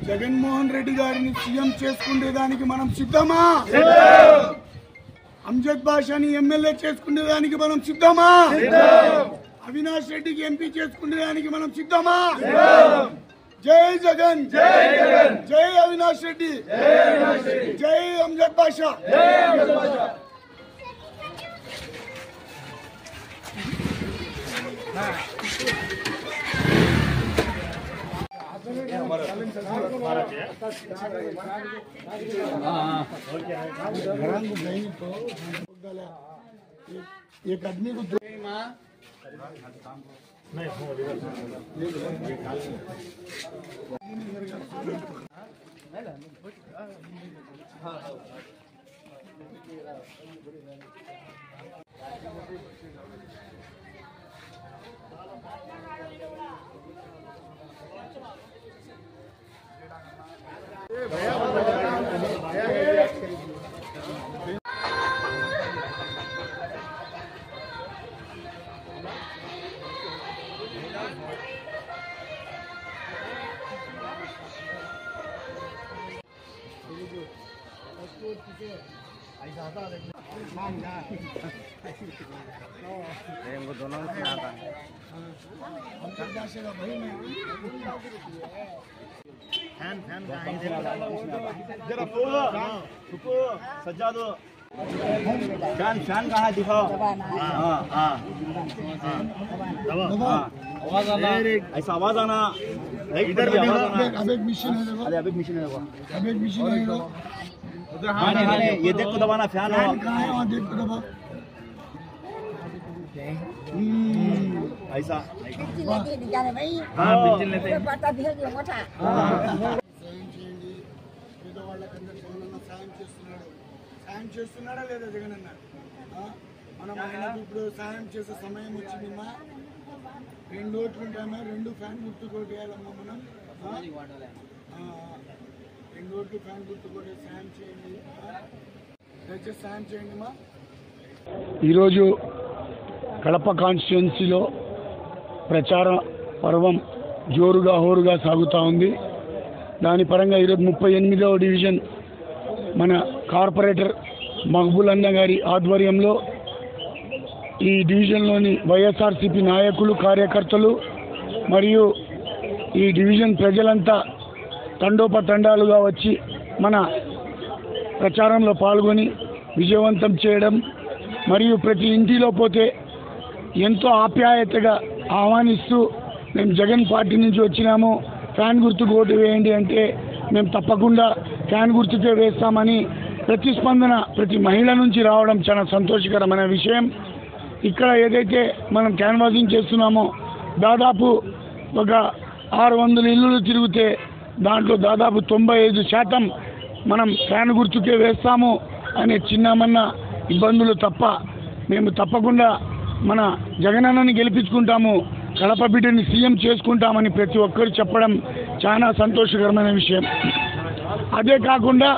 జగన్మోహన్ రెడ్డి గారిని సీఎం చేసుకునేదానికి మనం సిద్ధమా? అంజద్ బాషాని ఎమ్మెల్యే చేసుకునేదానికి మనం సిద్ధమా? అవినాష్ రెడ్డికి ఎంపీ చేసుకునేదానికి మనం సిద్ధమా? జై జగన్, జై అవినాష్ రెడ్డి, జై అంజద్ బాషా. एक आदमी को दोनों जरा सजा दो फैन कहाँ दिखाओ. ऐसा आवाज आना इधर. अब एक मिशन है, अब एक मिशन है, अब एक मिशन है. ये देख को दबाना फैन हो. देख को दबा ऐसा. సాయం చేస్తున్నాడా లేదా జగన్ అన్న? మనం ఆయనకు ఇప్పుడు సాయం చేసే సమయం వచ్చిందమ్మా. 2 ఓట్లు ఉంటాయమ్మా, 2 ఫ్యాన్ గుర్తు కొట్టేయాలమ్మా మనం. 2 ఓట్లు ఫ్యాన్ గుర్తు కొట్టే సాయం చేయండి, దయచేసి సాయం చేయండి అమ్మా. ఈరోజు కడప కాన్స్టిట్యున్సీలో ప్రచార పర్వం జోరుగా హోరుగా సాగుతూ ఉంది. దాని పరంగా ఈరోజు 38వ డివిజన్ మన కార్పొరేటర్ మక్బూల్ అన్న గారి ఆధ్వర్యంలో ఈ డివిజన్లోని వైఎస్ఆర్సీపీ నాయకులు, కార్యకర్తలు మరియు ఈ డివిజన్ ప్రజలంతా తండోపతండాలుగా వచ్చి మన ప్రచారంలో పాల్గొని విజయవంతం చేయడం మరియు ప్రతి ఇంటిలో పోతే ఎంతో ఆప్యాయతగా ఆహ్వానిస్తూ మేము జగన్ పార్టీ నుంచి వచ్చినాము, ఫ్యాన్ గుర్తుకు ఓటు వేయండి అంటే మేము తప్పకుండా ఫ్యాన్ గుర్తుకే వేస్తామని ప్రతిస్పందన ప్రతి మహిళ నుంచి రావడం చాలా సంతోషకరమైన విషయం. ఇక్కడ ఏదైతే మనం క్యాన్వాసింగ్ చేస్తున్నామో దాదాపు ఒక 600 ఇళ్ళు తిరిగితే దాంట్లో దాదాపు 95% మనం ఫ్యాన్ గుర్తుకే వేస్తాము అనే చిన్నమన్న ఇబ్బందులు తప్ప మేము తప్పకుండా మన జగనన్నని గెలిపించుకుంటాము, కడప బిడ్డని సీఎం చేసుకుంటామని ప్రతి ఒక్కరు చెప్పడం చాలా సంతోషకరమైన విషయం. అదే కాకుండా